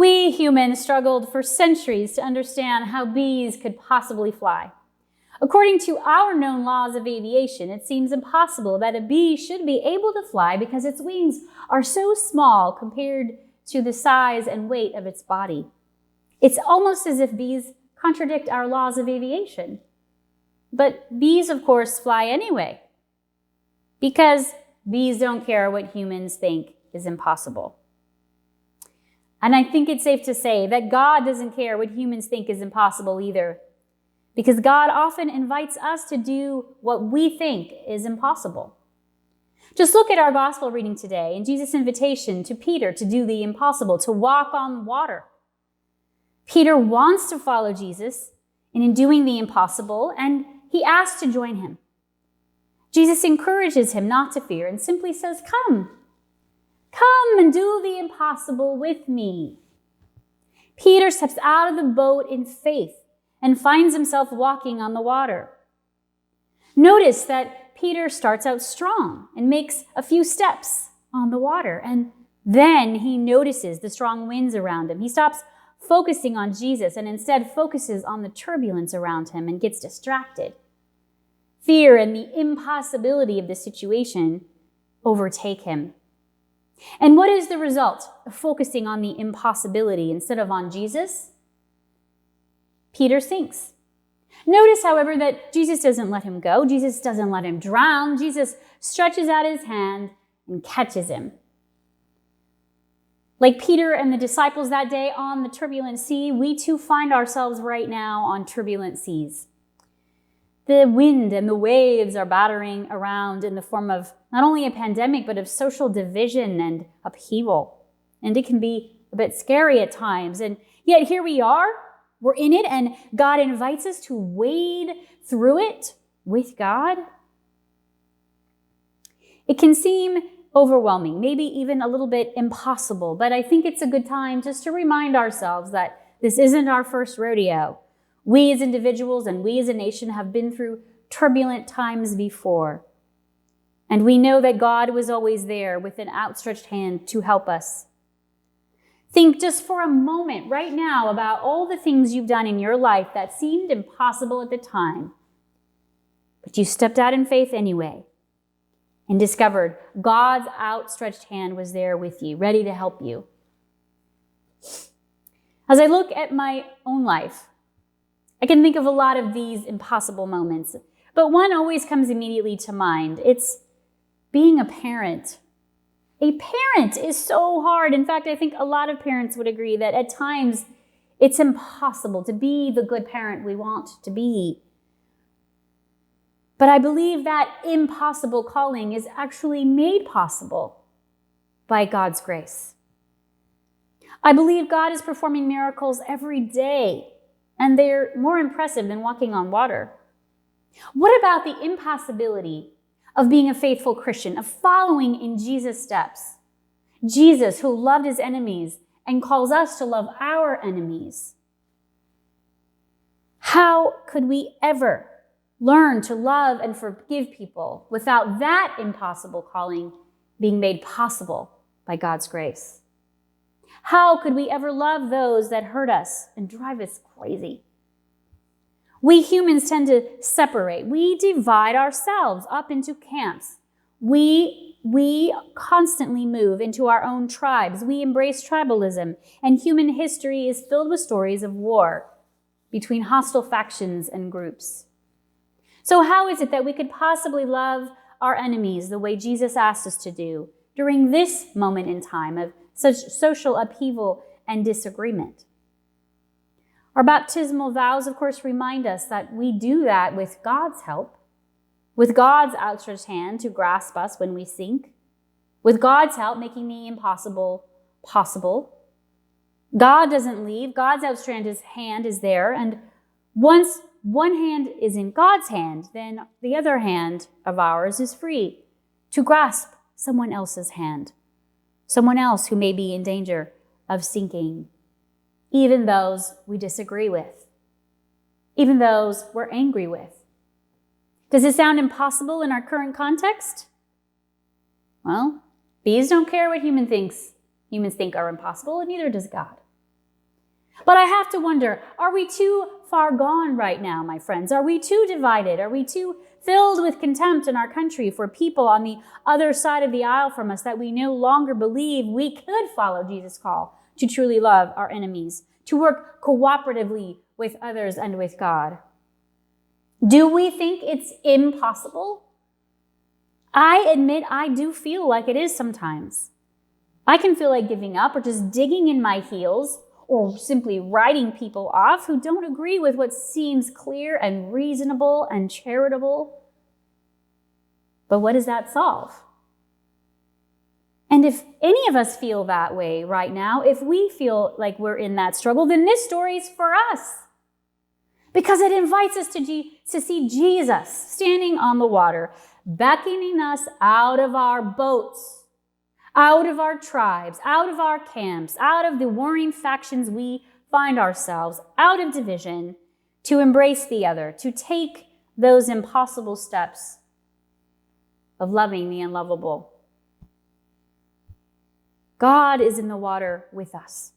We humans struggled for centuries to understand how bees could possibly fly. According to our known laws of aviation, it seems impossible that a bee should be able to fly because its wings are so small compared to the size and weight of its body. It's almost as if bees contradict our laws of aviation. But bees, of course, fly anyway, because bees don't care what humans think is impossible. And I think it's safe to say that God doesn't care what humans think is impossible either, because God often invites us to do what we think is impossible. Just look at our gospel reading today and Jesus' invitation to Peter to do the impossible, to walk on water. Peter wants to follow Jesus in doing the impossible, and he asks to join him. Jesus encourages him not to fear and simply says, "Come and do the impossible with me." Peter steps out of the boat in faith and finds himself walking on the water. Notice that Peter starts out strong and makes a few steps on the water, and then he notices the strong winds around him. He stops focusing on Jesus and instead focuses on the turbulence around him and gets distracted. Fear and the impossibility of the situation overtake him. And what is the result of focusing on the impossibility instead of on Jesus? Peter sinks. Notice, however, that Jesus doesn't let him go. Jesus doesn't let him drown. Jesus stretches out his hand and catches him. Like Peter and the disciples that day on the turbulent sea, we too find ourselves right now on turbulent seas. The wind and the waves are battering around in the form of not only a pandemic, but of social division and upheaval. And it can be a bit scary at times. And yet here we are, we're in it, and God invites us to wade through it with God. It can seem overwhelming, maybe even a little bit impossible, but I think it's a good time just to remind ourselves that this isn't our first rodeo. We as individuals and we as a nation have been through turbulent times before. And we know that God was always there with an outstretched hand to help us. Think just for a moment right now about all the things you've done in your life that seemed impossible at the time, but you stepped out in faith anyway and discovered God's outstretched hand was there with you, ready to help you. As I look at my own life, I can think of a lot of these impossible moments, but one always comes immediately to mind. It's being a parent. A parent is so hard. In fact, I think a lot of parents would agree that at times it's impossible to be the good parent we want to be. But I believe that impossible calling is actually made possible by God's grace. I believe God is performing miracles every day, and they're more impressive than walking on water. What about the impossibility of being a faithful Christian, of following in Jesus' steps? Jesus, who loved his enemies and calls us to love our enemies. How could we ever learn to love and forgive people without that impossible calling being made possible by God's grace? How could we ever love those that hurt us and drive us crazy? We humans tend to separate. We divide ourselves up into camps. We constantly move into our own tribes. We embrace tribalism, and human history is filled with stories of war between hostile factions and groups. So how is it that we could possibly love our enemies the way Jesus asked us to do during this moment in time of such social upheaval and disagreement? Our baptismal vows, of course, remind us that we do that with God's help, with God's outstretched hand to grasp us when we sink, with God's help making the impossible possible. God doesn't leave. God's outstretched hand is there, and once one hand is in God's hand, then the other hand of ours is free to grasp someone else's hand, someone else who may be in danger of sinking, even those we disagree with, even those we're angry with. Does it sound impossible in our current context? Well, bees don't care what humans think are impossible, and neither does God. But I have to wonder, are we too far gone right now, my friends? Are we too divided? Are we too filled with contempt in our country for people on the other side of the aisle from us that we no longer believe we could follow Jesus' call to truly love our enemies, to work cooperatively with others and with God? Do we think it's impossible? I admit I do feel like it is sometimes. I can feel like giving up or just digging in my heels or simply writing people off who don't agree with what seems clear and reasonable and charitable. But what does that solve? And if any of us feel that way right now, if we feel like we're in that struggle, then this story is for us. Because it invites us to see Jesus standing on the water, beckoning us out of our boats, out of our tribes, out of our camps, out of the warring factions we find ourselves, out of division, to embrace the other, to take those impossible steps of loving the unlovable. God is in the water with us.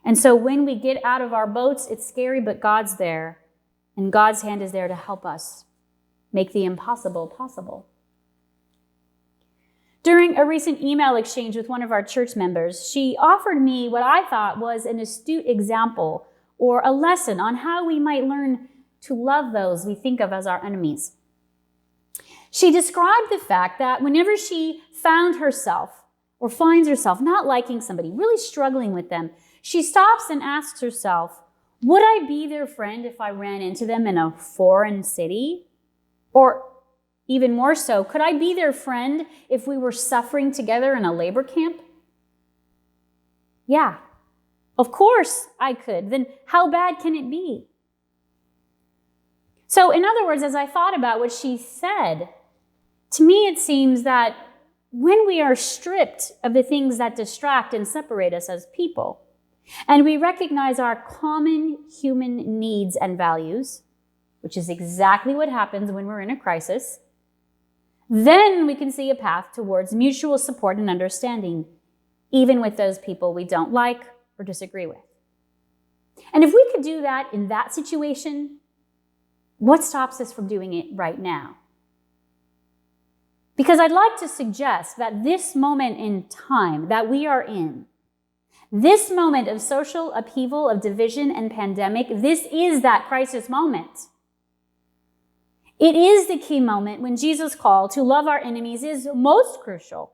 And so when we get out of our boats, it's scary, but God's there, and God's hand is there to help us make the impossible possible. During a recent email exchange with one of our church members, she offered me what I thought was an astute example or a lesson on how we might learn to love those we think of as our enemies. She described the fact that whenever she found herself or finds herself not liking somebody, really struggling with them, she stops and asks herself, would I be their friend if I ran into them in a foreign city? Or even more so, could I be their friend if we were suffering together in a labor camp? Yeah, of course I could. Then how bad can it be? So in other words, as I thought about what she said, to me it seems that when we are stripped of the things that distract and separate us as people, and we recognize our common human needs and values, which is exactly what happens when we're in a crisis, then we can see a path towards mutual support and understanding, even with those people we don't like or disagree with. And if we could do that in that situation, what stops us from doing it right now? Because I'd like to suggest that this moment in time that we are in, this moment of social upheaval, of division and pandemic, this is that crisis moment. It is the key moment when Jesus' call to love our enemies is most crucial.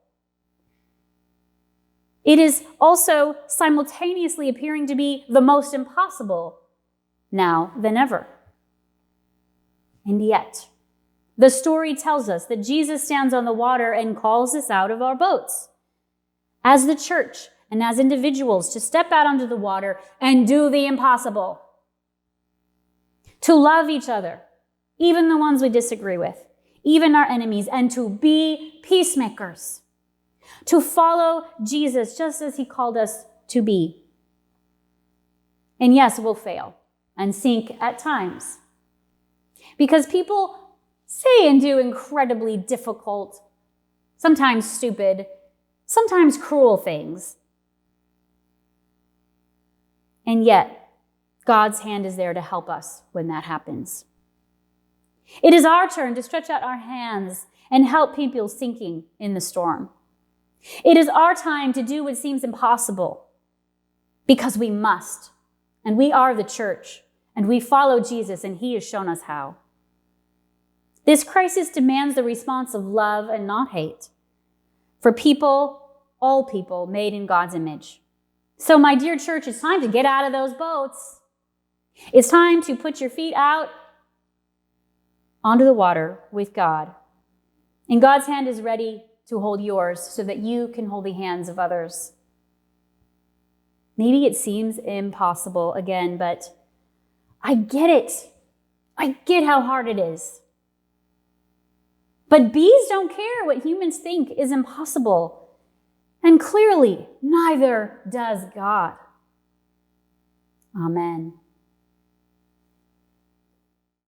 It is also simultaneously appearing to be the most impossible now than ever. And yet, the story tells us that Jesus stands on the water and calls us out of our boats as the church and as individuals to step out onto the water and do the impossible, to love each other, even the ones we disagree with, even our enemies, and to be peacemakers, to follow Jesus just as he called us to be. And yes, we'll fail and sink at times, because people say and do incredibly difficult, sometimes stupid, sometimes cruel things. And yet, God's hand is there to help us when that happens. It is our turn to stretch out our hands and help people sinking in the storm. It is our time to do what seems impossible because we must. And we are the church, and we follow Jesus, and he has shown us how. This crisis demands the response of love and not hate for people, all people made in God's image. So, my dear church, it's time to get out of those boats. It's time to put your feet out onto the water with God. And God's hand is ready to hold yours so that you can hold the hands of others. Maybe it seems impossible again, but I get it. I get how hard it is. But bees don't care what humans think is impossible. And clearly, neither does God. Amen.